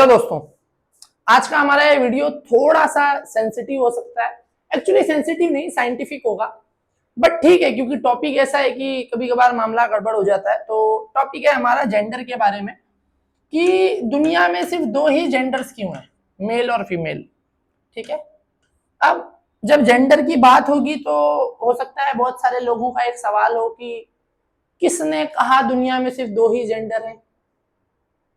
तो दोस्तों, आज का हमारा ये वीडियो थोड़ा सा सेंसिटिव हो सकता है। एक्चुअली सेंसिटिव नहीं, साइंटिफिक होगा, बट ठीक है क्योंकि टॉपिक ऐसा है कि कभी कभार मामला गड़बड़ हो जाता है। तो टॉपिक है हमारा जेंडर के बारे में कि दुनिया में सिर्फ दो ही जेंडर्स क्यों हैं, मेल और फीमेल। ठीक है, अब जब जेंडर की बात होगी तो हो सकता है बहुत सारे लोगों का एक सवाल हो कि किसने कहा दुनिया में सिर्फ दो ही जेंडर है,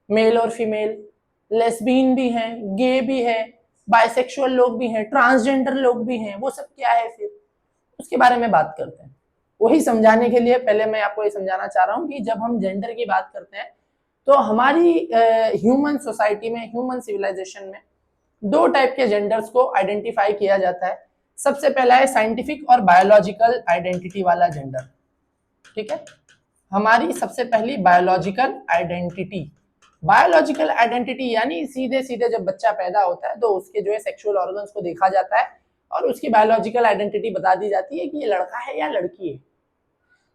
मेल और फीमेल। लेस्बियन भी हैं, गे भी है, बाइसेक्सुअल लोग भी हैं, ट्रांसजेंडर लोग भी हैं, वो सब क्या है फिर, उसके बारे में बात करते हैं। वही समझाने के लिए पहले मैं आपको ये समझाना चाह रहा हूँ कि जब हम जेंडर की बात करते हैं तो हमारी ह्यूमन सोसाइटी में, ह्यूमन सिविलाइजेशन में दो टाइप के जेंडर्स को आइडेंटिफाई किया जाता है। सबसे पहला है साइंटिफिक और बायोलॉजिकल आइडेंटिटी वाला जेंडर। ठीक है, हमारी सबसे पहली बायोलॉजिकल आइडेंटिटी। बायोलॉजिकल आइडेंटिटी यानी सीधे सीधे जब बच्चा पैदा होता है तो उसके जो है सेक्सुअल ऑर्गन्स को देखा जाता है और उसकी बायोलॉजिकल आइडेंटिटी बता दी जाती है कि ये लड़का है या लड़की है।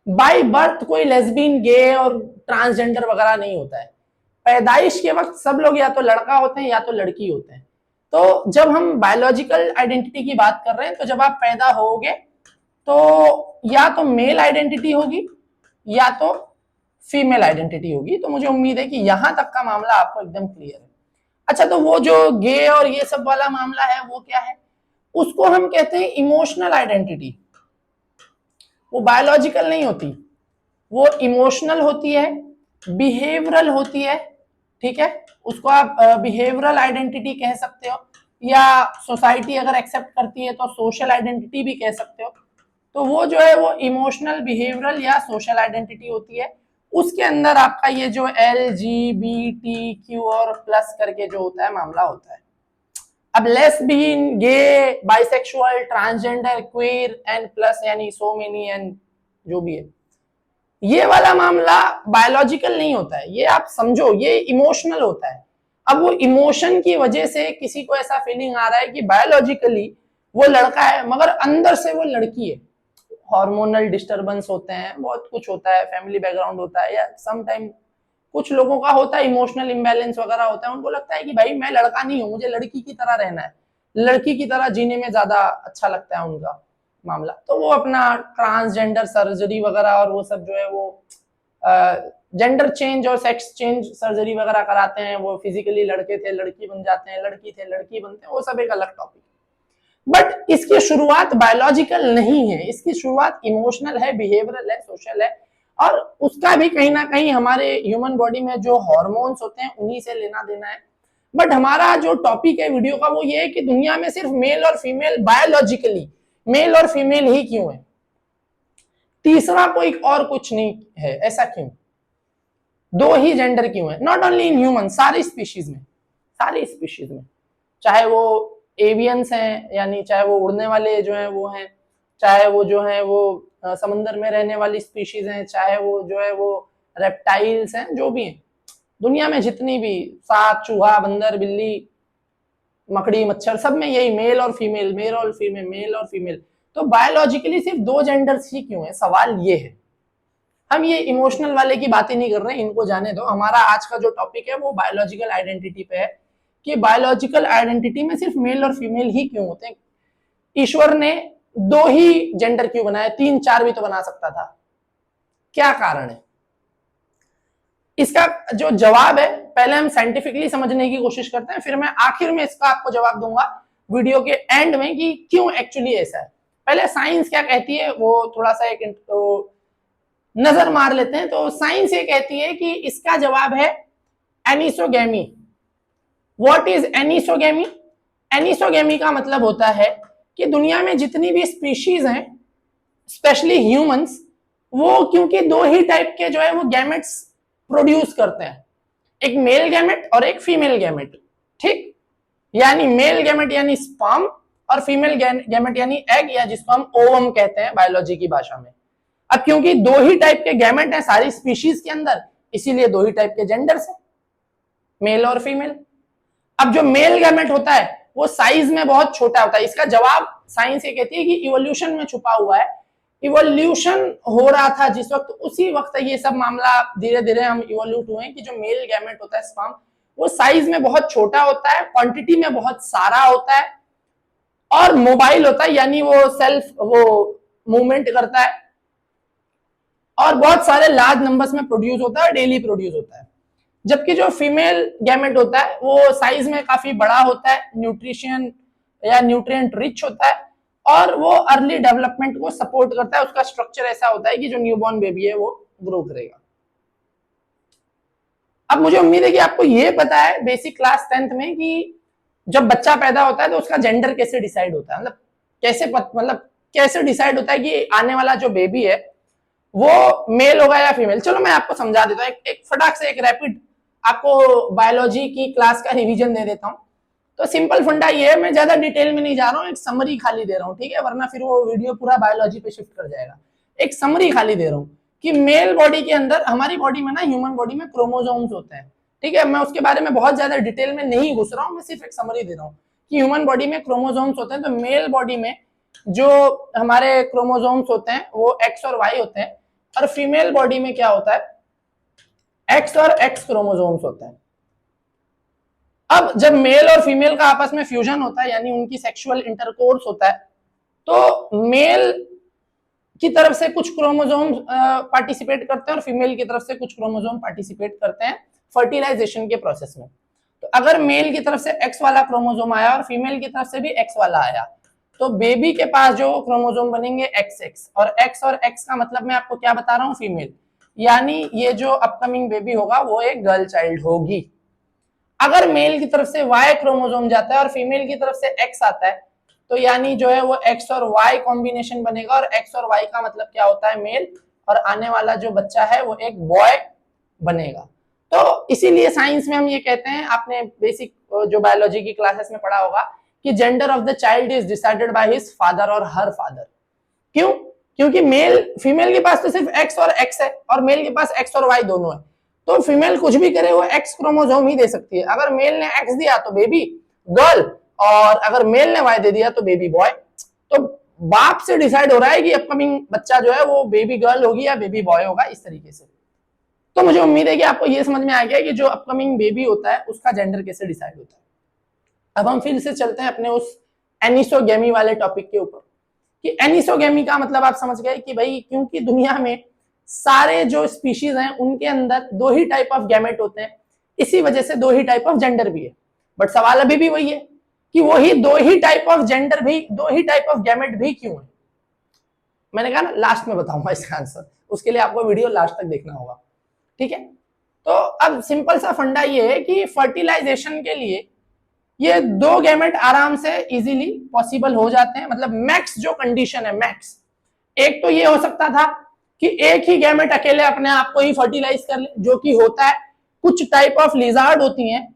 बाय बर्थ कोई लेस्बियन, गे और ट्रांसजेंडर वगैरह नहीं होता है। पैदाइश के वक्त सब लोग या तो लड़का होते हैं या तो लड़की होते हैं। तो जब हम बायोलॉजिकल आइडेंटिटी की बात कर रहे हैं तो जब आप पैदा होगे तो या तो मेल आइडेंटिटी होगी या तो फीमेल आइडेंटिटी होगी। तो मुझे उम्मीद है कि यहां तक का मामला आपको एकदम क्लियर है। अच्छा, तो वो जो गे और ये सब वाला मामला है वो क्या है, उसको हम कहते हैं इमोशनल आइडेंटिटी। वो बायोलॉजिकल नहीं होती, वो इमोशनल होती है, बिहेवियरल होती है। ठीक है, उसको आप बिहेवियरल आइडेंटिटी कह सकते हो या सोसाइटी अगर एक्सेप्ट करती है तो सोशल आइडेंटिटी भी कह सकते हो। तो वो जो है वो इमोशनल, बिहेवियरल या सोशल आइडेंटिटी होती है। उसके अंदर आपका ये जो LGBTQ और प्लस करके जो होता है मामला होता है। अब lesbian, gay, bisexual, transgender, queer and plus यानी सो मेनी एंड जो भी है, ये वाला मामला बायोलॉजिकल नहीं होता है। ये आप समझो, ये इमोशनल होता है। अब वो इमोशन की वजह से किसी को ऐसा फीलिंग आ रहा है कि बायोलॉजिकली वो लड़का है मगर अंदर से वो लड़की है। हार्मोनल डिस्टरबेंस होते हैं, बहुत कुछ होता है, फैमिली बैकग्राउंड होता है, या सम टाइम कुछ लोगों का होता है इमोशनल इम्बैलेंस वगैरह होता है। उनको लगता है कि भाई मैं लड़का नहीं हूं, मुझे लड़की की तरह रहना है, लड़की की तरह जीने में ज्यादा अच्छा लगता है उनका मामला। तो वो अपना ट्रांसजेंडर सर्जरी वगैरह और वो सब जो है वो जेंडर चेंज और सेक्स चेंज सर्जरी वगैरह कराते हैं। वो फिजिकली लड़के थे लड़की बन जाते हैं, लड़की थे लड़की बनते हैं, वो सब एक अलग टॉपिक। बट इसकी शुरुआत बायोलॉजिकल नहीं है, इसकी शुरुआत इमोशनल है, बिहेवियरल है, सोशल है। और उसका भी कहीं ना कहीं हमारे ह्यूमन बॉडी में जो हॉर्मोन्स होते हैं उन्हीं से लेना देना है। बट हमारा जो टॉपिक है वीडियो का वो ये है कि दुनिया में सिर्फ मेल और फीमेल, बायोलॉजिकली मेल और फीमेल ही क्यों है, तीसरा कोई और कुछ नहीं है, ऐसा क्यों, दो ही जेंडर क्यों है। नॉट ओनली इन ह्यूमन, सारी स्पीशीज में, सारी स्पीशीज में, चाहे वो एवियंस हैं यानी चाहे वो उड़ने वाले जो हैं वो हैं, चाहे वो जो है वो समंदर में रहने वाली स्पीशीज हैं, चाहे वो जो है वो रेप्टाइल्स हैं, जो भी हैं दुनिया में जितनी भी, सांप, चूहा, बंदर, बिल्ली, मकड़ी, मच्छर, सब में यही मेल और फीमेल, मेल और फीमेल, मेल और फीमेल। तो बायोलॉजिकली सिर्फ दो जेंडर्स ही क्यों है, सवाल ये है। हम ये इमोशनल वाले की बातें नहीं कर रहे हैं, इनको जाने दो। हमारा आज का जो टॉपिक है वो बायोलॉजिकल आइडेंटिटी पे है कि बायोलॉजिकल आइडेंटिटी में सिर्फ मेल और फीमेल ही क्यों होते हैं। ईश्वर ने दो ही जेंडर क्यों बनाए, तीन चार भी तो बना सकता था, क्या कारण है। इसका जो जवाब है पहले हम साइंटिफिकली समझने की कोशिश करते हैं, फिर मैं आखिर में इसका आपको जवाब दूंगा वीडियो के एंड में कि क्यों एक्चुअली ऐसा है। पहले साइंस क्या कहती है वो थोड़ा सा एक नजर मार लेते हैं। तो साइंस ये कहती है कि इसका जवाब है एनिसोगेमी। What is एनिसोगेमी? एनिसोगेमी का मतलब होता है कि दुनिया में जितनी भी स्पीशीज हैं, स्पेशली ह्यूमंस, वो क्योंकि दो ही टाइप के जो है वो गैमेट्स प्रोड्यूस करते हैं, एक मेल गैमेट और एक फीमेल गैमेट। ठीक, यानी मेल गैमेट यानी स्पर्म और फीमेल गैमेट यानी एग, या जिसको हम ओवम कहते हैं बायोलॉजी की भाषा में। अब क्योंकि दो ही टाइप के गैमेट हैं सारी स्पीशीज के अंदर, इसीलिए दो ही टाइप के जेंडर्स हैं, मेल और फीमेल। अब जो मेल गैमेट होता है वो साइज में बहुत छोटा होता है। इसका जवाब साइंस ये कहती है कि इवोल्यूशन में छुपा हुआ है। इवोल्यूशन हो रहा था जिस वक्त, उसी वक्त ये सब मामला धीरे धीरे हम इवोल्यूट हुए कि जो मेल गैमेट होता है स्पर्म, वो साइज में बहुत छोटा होता है, क्वांटिटी में बहुत सारा होता है और मोबाइल होता है, यानी वो सेल्फ वो मूवमेंट करता है और बहुत सारे लार्ज नंबर्स में प्रोड्यूस होता है, डेली प्रोड्यूस होता है। जबकि जो फीमेल गैमेट होता है वो साइज में काफी बड़ा होता है, न्यूट्रिशन या न्यूट्रिएंट रिच होता है और वो अर्ली डेवलपमेंट को सपोर्ट करता है। उसका स्ट्रक्चर ऐसा होता है कि जो न्यूबॉर्न बेबी है वो ग्रो करेगा। अब मुझे उम्मीद है कि आपको ये पता है बेसिक क्लास 10th में कि जब बच्चा पैदा होता है तो उसका जेंडर कैसे डिसाइड होता है, मतलब कैसे डिसाइड होता है कि आने वाला जो बेबी है वो मेल होगा या फीमेल। चलो मैं आपको समझा देता हूँ, एक फटाक से एक रैपिड आपको बायोलॉजी की क्लास का रिवीजन दे देता हूँ। तो सिंपल फंडा ये है, मैं ज्यादा डिटेल में नहीं जा रहा हूँ, एक समरी खाली दे रहा हूँ, ठीक है, वरना फिर वो वीडियो पूरा बायोलॉजी पे शिफ्ट कर जाएगा। एक समरी खाली दे रहा हूँ कि मेल बॉडी के अंदर, हमारी बॉडी में ना, ह्यूमन बॉडी में क्रोमोसोम्स होते हैं, ठीक है। मैं उसके बारे में बहुत ज्यादा डिटेल में नहीं घुस रहा हूँ, मैं सिर्फ एक समरी दे रहा हूँ कि ह्यूमन बॉडी में क्रोमोसोम्स होते हैं। तो मेल बॉडी में जो हमारे क्रोमोसोम्स होते हैं वो एक्स और वाई होते हैं और फीमेल बॉडी में क्या होता है, एक्स और एक्स क्रोमोसोम्स होते हैं। अब जब मेल और फीमेल का आपस में फ्यूजन होता है, यानी उनकी सेक्सुअल इंटरकोर्स होता है, तो मेल की तरफ से कुछ क्रोमोसोम पार्टिसिपेट करते हैं और फीमेल की तरफ से कुछ क्रोमोसोम पार्टिसिपेट करते हैं फर्टिलाइजेशन के प्रोसेस में। तो अगर मेल की तरफ से एक्स वाला क्रोमोसोम आया और फीमेल की तरफ से भी एक्स वाला आया, तो बेबी के पास जो क्रोमोसोम बनेंगे एक्स एक्स, और एक्स का मतलब मैं आपको क्या बता रहा हूँ, फीमेल, यानी ये जो अपकमिंग बेबी होगा वो एक गर्ल चाइल्ड होगी। अगर मेल की तरफ से वाई क्रोमोसोम जाता है और फीमेल की तरफ से एक्स आता है, तो यानी जो है वो एक्स और वाई कॉम्बिनेशन बनेगा और एक्स और वाई का मतलब क्या होता है, मेल, और आने वाला जो बच्चा है वो एक बॉय बनेगा। तो इसीलिए साइंस में हम ये कहते हैं, आपने बेसिक जो बायोलॉजी की क्लासेस में पढ़ा होगा कि gender of the child is decided by his father और हर फादर। क्यों? क्योंकि फीमेल के पास तो सिर्फ एक्स और एक्स है और मेल के पास एक्स और वाई दोनों है। तो फीमेल कुछ भी करे वो एक्स क्रोमोसोम ही दे सकती है। अगर मेल ने एक्स दिया तो बेबी गर्ल, और अगर मेल ने वाई दे दिया तो बेबी बॉय। तो बाप से डिसाइड हो रहा है कि अपकमिंग बच्चा जो है वो बेबी गर्ल होगी या बेबी बॉय होगा, इस तरीके से। तो मुझे उम्मीद है कि आपको ये समझ में आ गया कि जो अपकमिंग बेबी होता है उसका जेंडर कैसे डिसाइड होता है। अब हम फिर से चलते हैं अपने उस एनिसोगेमी वाले टॉपिक के ऊपर कि एनिसोगेमी का मतलब आप समझ गए कि भाई क्योंकि दुनिया में सारे जो स्पीशीज हैं उनके अंदर दो ही टाइप ऑफ गैमेट होते हैं, इसी वजह से दो ही टाइप ऑफ जेंडर भी है। बट सवाल अभी भी वही है कि वही दो ही टाइप ऑफ जेंडर भी, दो ही टाइप ऑफ गैमेट भी क्यों है। मैंने कहा ना लास्ट में बताऊंगा इसका आंसर, उसके लिए आपको वीडियो लास्ट तक देखना होगा, ठीक है। तो अब सिंपल सा फंडा ये है कि फर्टिलाइजेशन के लिए ये दो गैमेट आराम से इजीली पॉसिबल हो जाते हैं। मतलब मैक्स जो कंडीशन है, मैक्स एक तो ये हो सकता था कि एक ही गैमेट अकेले अपने आप को ही फर्टिलाइज कर ले, जो कि होता है। कुछ टाइप ऑफ लिजार्ड होती हैं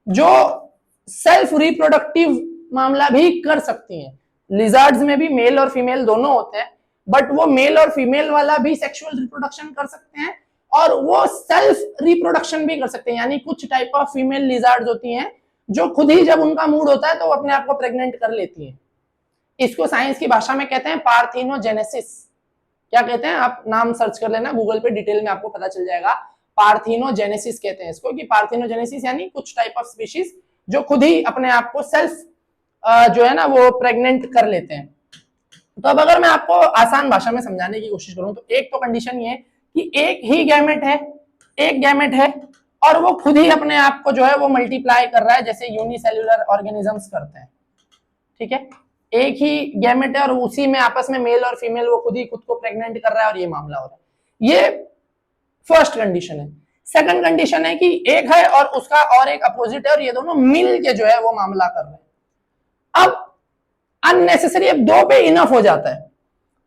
जो सेल्फ रिप्रोडक्टिव मामला भी कर सकती हैं। लिजार्ड्स में भी मेल और फीमेल दोनों होते हैं, बट वो मेल और फीमेल वाला भी सेक्सुअल रिप्रोडक्शन कर सकते हैं और वो सेल्फ रिप्रोडक्शन भी कर सकते हैं। यानी कुछ टाइप ऑफ फीमेल लिजार्ड्स होती हैं जो खुद ही जब उनका मूड होता है तो वो अपने आप को प्रेग्नेंट कर लेती हैं। इसको साइंस की भाषा में कहते हैं पार्थिनोजेनेसिस। क्या कहते हैं, आप नाम सर्च कर लेना गूगल पे, डिटेल में आपको पता चल जाएगा। पार्थिनोजेनेसिस कहते हैं इसको, कि पार्थिनोजेनेसिस यानी कुछ टाइप ऑफ स्पीशीज जो खुद ही अपने आप को सेल्फ जो है ना वो प्रेग्नेंट कर लेते हैं। तो अब अगर मैं आपको आसान भाषा में समझाने की कोशिश करूं तो एक तो कंडीशन ये कि एक ही गैमेट है, एक गैमेट है और वो खुद ही अपने आप को जो है वो मल्टीप्लाई कर रहा है, जैसे यूनिसेल्युलर ऑर्गेनिजम्स करते हैं, ठीक है। एक ही गैमेट है और उसी में आपस में मेल और फीमेल वो खुद को प्रेग्नेंट कर रहा है और ये मामला हो रहा है। ये फर्स्ट कंडीशन है। सेकंड कंडीशन है कि एक है और उसका और एक अपोजिट है और ये दोनों मिल के जो है वो मामला कर रहे हैं। अब अननेसेसरी, अब दो पे इनफ हो जाता है,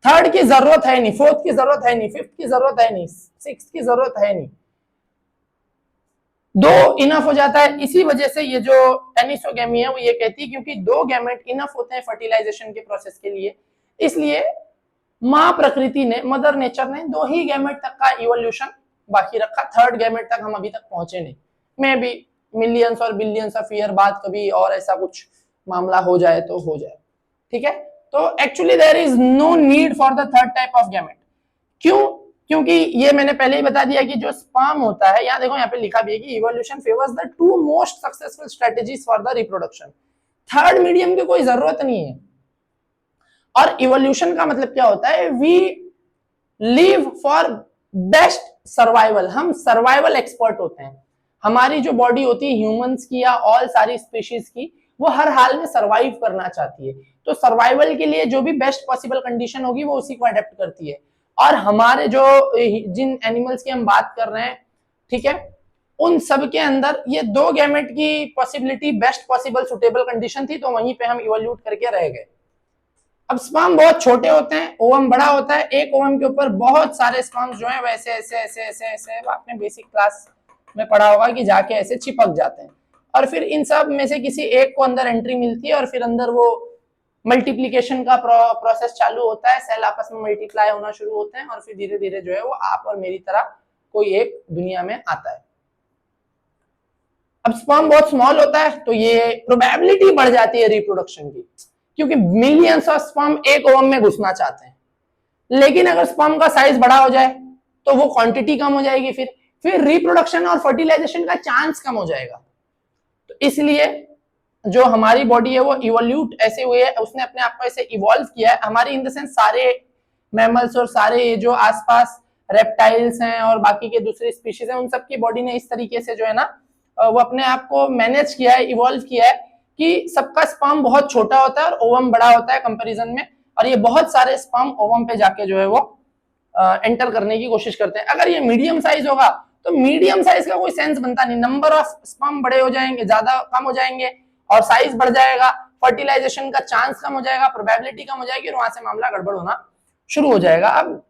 थर्ड की जरूरत है नहीं, फोर्थ की जरूरत है नहीं, फिफ्थ की जरूरत है नहीं, सिक्स की जरूरत है नहीं, दो इनफ हो जाता है। इसी वजह से ये जो एनिसोगेमी है वो ये कहती है क्योंकि दो गैमेट इनफ होते हैं फर्टिलाइजेशन के प्रोसेस के लिए, इसलिए मां प्रकृति ने, मदर नेचर ने दो ही गैमेट तक का इवोल्यूशन बाकी रखा। थर्ड गैमेट तक हम अभी तक पहुंचे नहीं। मे बी मिलियंस और बिलियंस ऑफ ईयर बाद कभी और ऐसा कुछ मामला हो जाए तो हो जाए, ठीक है। तो actually there is no need for the third type of gamete. क्यों? क्योंकि ये मैंने पहले ही बता दिया कि जो स्पर्म होता है, यहाँ देखो यहाँ पे लिखा भी है कि evolution favours the two most successful strategies for the reproduction. Third medium की कोई जरूरत नहीं है। और इवोल्यूशन का मतलब क्या होता है, we live for best survival, हम सर्वाइवल एक्सपर्ट होते हैं। हमारी जो बॉडी होती है ह्यूमंस की या ऑल सारी स्पीशीज की, वो हर हाल में सर्वाइव करना चाहती है। तो सर्वाइवल के लिए जो भी बेस्ट पॉसिबल कंडीशन होगी वो उसी को अडेप्ट करती है। और हमारे जो जिन एनिमल्स की हम बात कर रहे हैं, ठीक है, उन सब के अंदर ये 2 गैमेट की possibility best possible suitable condition थी, तो वहीं पे हम इवोल्यूट करके रह गए। अब स्पर्म बहुत छोटे होते हैं, ओवम बड़ा होता है, एक ओवम के ऊपर बहुत सारे स्पर्म्स जो है वैसे ऐसे ऐसे ऐसे ऐसे, आपने बेसिक क्लास में पढ़ा होगा कि जाके ऐसे चिपक जाते हैं। और फिर इन सब में से किसी एक को अंदर एंट्री मिलती है और फिर अंदर वो मल्टीप्लीकेशन का प्रोसेस चालू होता है, सेल आपस में मल्टीप्लाई होना शुरू होते हैं और फिर धीरे धीरे जो है वो आप और मेरी तरह कोई एक दुनिया में आता है। अब स्पर्म बहुत स्मॉल होता है तो ये प्रोबेबिलिटी बढ़ जाती है रिप्रोडक्शन की, क्योंकि मिलियंस ऑफ स्पर्म एक ओवम में घुसना चाहते हैं। लेकिन अगर स्पर्म का साइज बड़ा हो जाए तो वो क्वांटिटी कम हो जाएगी, फिर रिप्रोडक्शन और फर्टिलाइजेशन का चांस कम हो जाएगा। तो इसलिए जो हमारी बॉडी है वो इवोल्यूट ऐसे हुए है, उसने अपने आप को ऐसे इवॉल्व किया है। हमारी इन द सेंस सारे मैमल्स और सारे जो आसपास रेप्टाइल्स हैं और बाकी के दूसरे स्पीशीज हैं, उन सबकी बॉडी ने इस तरीके से जो है ना वो अपने आप को मैनेज किया है, इवॉल्व किया है कि सबका स्पर्म बहुत छोटा होता है और ओवम बड़ा होता है कंपैरिजन में, और ये बहुत सारे स्पर्म ओवम पे जाके जो है वो एंटर करने की कोशिश करते हैं। अगर ये मीडियम साइज होगा तो मीडियम साइज का कोई सेंस बनता नहीं, नंबर ऑफ स्पर्म बड़े हो जाएंगे, ज्यादा कम हो जाएंगे और साइज बढ़ जाएगा, फर्टिलाइजेशन का चांस कम हो जाएगा, प्रोबेबिलिटी कम हो जाएगी और वहां से मामला गड़बड़ होना शुरू हो जाएगा। अब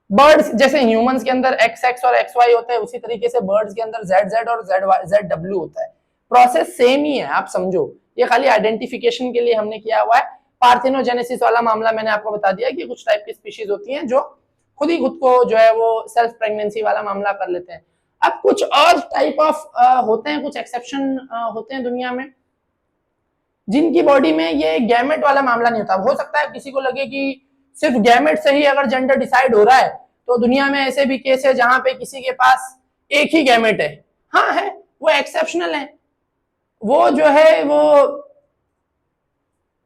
बर्ड्स जैसे ह्यूमंस के अंदर XX और XY होते हैं, उसी तरीके से बर्ड्स के अंदर ZZ और ZW होता है। प्रोसेस सेम ही है, आप समझो, ये खाली आइडेंटिफिकेशन के लिए हमने किया हुआ है। पार्थिनोजेनेसिस वाला मामला मैंने आपको बता दिया कि कुछ टाइप की स्पीशीज होती हैं जो खुद ही खुद को जो है वो सेल्फ प्रेगनेंसी वाला मामला कर लेते हैं। अब कुछ और टाइप ऑफ होते हैं, कुछ एक्सेप्शन होते हैं दुनिया में जिनकी बॉडी में ये गैमेट वाला मामला नहीं होता। हो सकता है किसी को लगे कि सिर्फ गैमेट से ही अगर जेंडर डिसाइड हो रहा है, तो दुनिया में ऐसे भी केस है जहां पे किसी के पास एक ही गैमेट है। हाँ है, वो एक्सेप्शनल है, वो जो है वो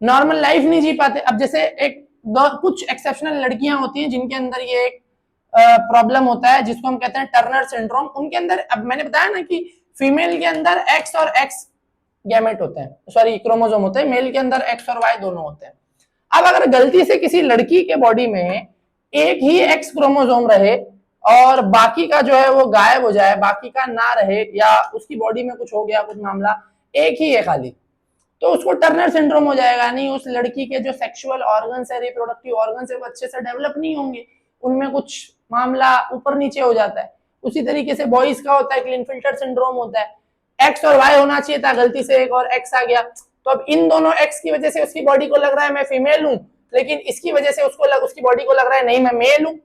नॉर्मल लाइफ नहीं जी पाते। अब जैसे एक कुछ एक्सेप्शनल लड़कियां होती हैं जिनके अंदर ये एक प्रॉब्लम होता है जिसको हम कहते हैं टर्नर सिंड्रोम। उनके अंदर, अब मैंने बताया ना कि फीमेल के अंदर X और X गैमेट होते हैं, सॉरी क्रोमोसोम होते हैं, मेल के अंदर X और Y दोनों होते हैं। अब अगर गलती से किसी लड़की के बॉडी में एक ही X क्रोमोसोम रहे और बाकी का जो है वो गायब हो जाए, बाकी का ना रहे, या उसकी बॉडी में कुछ हो गया, कुछ मामला, एक ही है खाली, तो उसको टर्नर सिंड्रोम हो जाएगा। नहीं, उस लड़की के जो सेक्सुअल ऑर्गन्स है, रिप्रोडक्टिव ऑर्गन्स है, वो अच्छे से डेवलप नहीं होंगे, उनमें कुछ मामला ऊपर नीचे हो जाता है। उसी तरीके से बॉयज का होता है, क्लिनफिल्टर सिंड्रोम होता है, X और Y होना चाहिए था, गलती से एक और X आ गया, तो अब इन दोनों X की वजह से उसकी बॉडी को लग रहा है मैं फीमेल हूं, लेकिन इसकी वजह से उसकी बॉडी को लग रहा है नहीं मैं मेल हूं।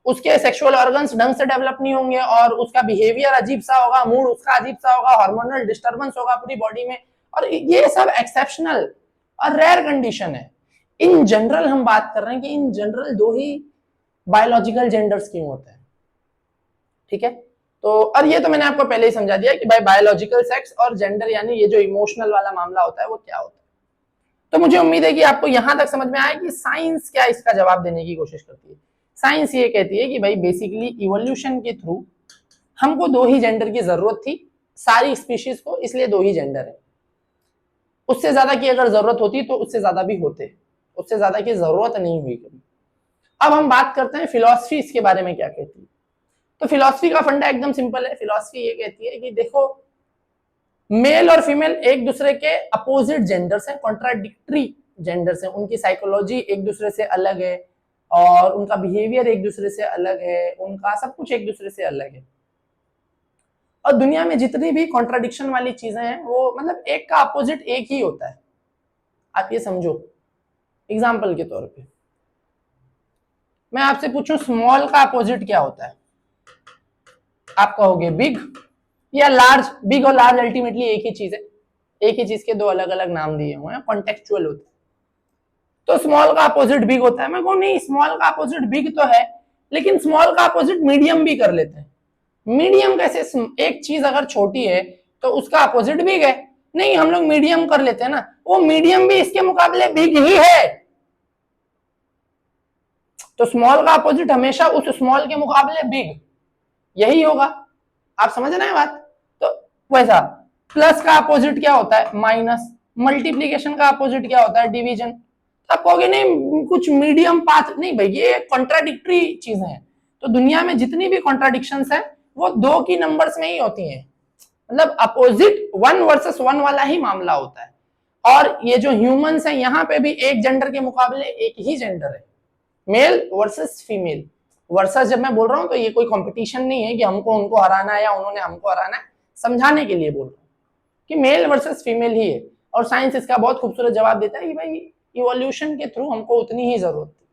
उसके सेक्सुअल ऑर्गन्स ढंग से डेवलप नहीं होंगे और उसका बिहेवियर अजीब सा होगा, मूड उसका अजीब सा होगा, हार्मोनल डिस्टर्बेंस होगा पूरी बॉडी में, और ये सब एक्सेप्शनल और रेयर कंडीशन है। इन जनरल हम बात कर रहे हैं कि in general 2 he biological genders क्यों होते हैं, ठीक है। तो और ये तो मैंने आपको पहले ही समझा दिया कि भाई बायोलॉजिकल सेक्स और जेंडर यानी ये जो इमोशनल वाला मामला होता है वो क्या होता है। तो मुझे उम्मीद है कि आपको यहां तक समझ में आया कि साइंस क्या इसका जवाब देने की कोशिश करती है। साइंस ये कहती है कि भाई बेसिकली इवोल्यूशन के थ्रू हमको 2 ही जेंडर की जरूरत थी सारी स्पीशीज को, इसलिए 2 ही जेंडर है। उससे ज्यादा की अगर जरूरत होती तो उससे ज्यादा भी होते, उससे ज्यादा की जरूरत नहीं हुई कभी। अब हम बात करते हैं फिलॉसफी इसके बारे में क्या कहती है। तो फिलॉसफी का फंडा एकदम सिंपल है। फिलॉसफी ये कहती है कि देखो, मेल और फीमेल एक दूसरे के अपोजिट जेंडर्स हैं, कॉन्ट्राडिक्टरी जेंडर्स हैं, उनकी साइकोलॉजी एक दूसरे से अलग है और उनका बिहेवियर एक दूसरे से अलग है, उनका सब कुछ एक दूसरे से अलग है। और दुनिया में जितनी भी कॉन्ट्राडिक्शन वाली चीजें हैं वो मतलब एक का अपोजिट एक ही होता है, आप ये समझो। एग्जाम्पल के तौर पे मैं आपसे पूछूं स्मॉल का अपोजिट क्या होता है, आप कहोगे बिग या लार्ज। बिग और लार्ज अल्टीमेटली एक ही चीज है, एक ही चीज के 2 अलग अलग नाम दिए हुए हैं, कॉन्टेक्चुअल होते हैं। तो स्मॉल का अपोजिट बिग होता है। मैं कहूं नहीं, स्मॉल का अपोजिट बिग तो है, लेकिन स्मॉल का अपोजिट मीडियम भी कर लेते हैं। मीडियम कैसे? एक चीज अगर छोटी है तो उसका अपोजिट बिग है, नहीं हम लोग मीडियम कर लेते हैं ना, वो मीडियम भी इसके मुकाबले बिग ही है। तो स्मॉल का अपोजिट हमेशा उस स्मॉल के मुकाबले बिग यही होगा। आप समझ रहे हैं बात? तो वैसा प्लस का अपोजिट क्या होता है? माइनस। मल्टीप्लीकेशन का अपोजिट क्या होता है? डिवीजन। आप कहोगे नहीं कुछ मीडियम पाथ, नहीं भाई ये कॉन्ट्राडिक्टरी चीजें हैं। तो दुनिया में जितनी भी कॉन्ट्राडिक्शंस है वो दो की नंबर्स में ही होती हैं, मतलब अपोजिट वन वर्सेस वन वाला ही मामला होता है। और ये जो ह्यूमंस हैं यहाँ पे भी एक जेंडर के मुकाबले एक ही जेंडर है, मेल वर्सेस फीमेल। वर्सेस जब मैं बोल रहा हूं तो ये कोई कंपटीशन नहीं है कि हमको उनको हराना है या उन्होंने हमको हराना है, समझाने के लिए बोल रहा हूं कि मेल वर्सेस फीमेल ही है। और साइंस इसका बहुत खूबसूरत जवाब देता है कि भाई इवोल्यूशन के थ्रू हमको उतनी ही जरूरत थी,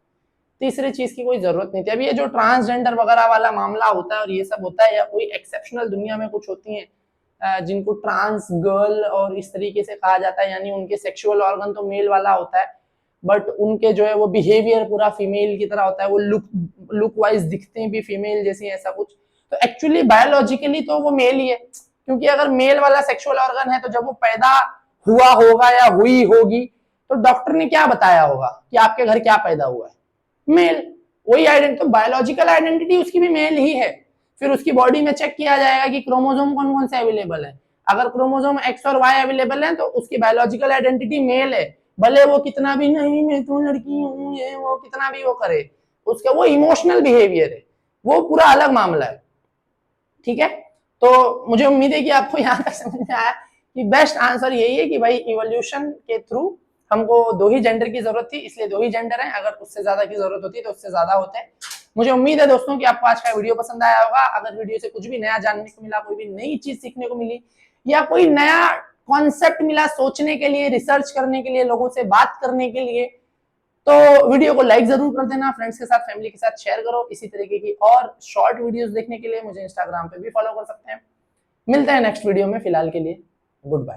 तीसरी चीज की कोई जरूरत नहीं थी। अब ये जो ट्रांसजेंडर वगैरह वाला मामला होता है और ये सब होता है, या कोई एक्सेप्शनल दुनिया में कुछ होती है जिनको ट्रांस गर्ल और इस तरीके से कहा जाता है, यानी उनके सेक्सुअल ऑर्गन तो मेल वाला होता है बट उनके जो है वो बिहेवियर पूरा फीमेल की तरह होता है, वो लुक वाइज दिखते हैं भी फीमेल जैसी, ऐसा कुछ। तो एक्चुअली बायोलॉजिकली तो वो मेल ही है, क्योंकि अगर मेल वाला सेक्सुअल ऑर्गन है तो जब वो पैदा हुआ होगा या हुई होगी तो डॉक्टर ने क्या बताया होगा कि आपके घर क्या पैदा हुआ है? मेल। वही आइडेंटिटी, तो बायोलॉजिकल आइडेंटिटी उसकी भी मेल ही है। फिर उसकी बॉडी में चेक किया जाएगा कि क्रोमोसोम कौन कौन से अवेलेबल है। अगर क्रोमोसोम एक्स और वाई अवेलेबल है तो उसकी बायोलॉजिकल आइडेंटिटी मेल है, भले वो कितना भी नहीं मैं तो लड़की हूँ ये वो कितना भी वो करे, उसका वो इमोशनल बिहेवियर है, वो पूरा अलग मामला है। ठीक है, तो मुझे उम्मीद है कि आपको यहाँ तक समझ में आया कि बेस्ट आंसर यही है कि भाई इवोल्यूशन के थ्रू हमको दो ही जेंडर की जरूरत थी, इसलिए दो ही जेंडर हैं, अगर उससे ज्यादा की जरूरत होती तो उससे ज्यादा होते हैं। मुझे उम्मीद है दोस्तों कि आपको आज का वीडियो पसंद आया होगा। अगर वीडियो से कुछ भी नया जानने को मिला, कोई भी नई चीज सीखने को मिली, या कोई नया कॉन्सेप्ट मिला सोचने के लिए, रिसर्च करने के लिए, लोगों से बात करने के लिए, तो वीडियो को लाइक जरूर कर देना, फ्रेंड्स के साथ फैमिली के साथ शेयर करो। इसी तरीके की और शॉर्ट वीडियोस देखने के लिए मुझे इंस्टाग्राम पे भी फॉलो कर सकते हैं। मिलते हैं नेक्स्ट वीडियो में, फिलहाल के लिए गुड बाय।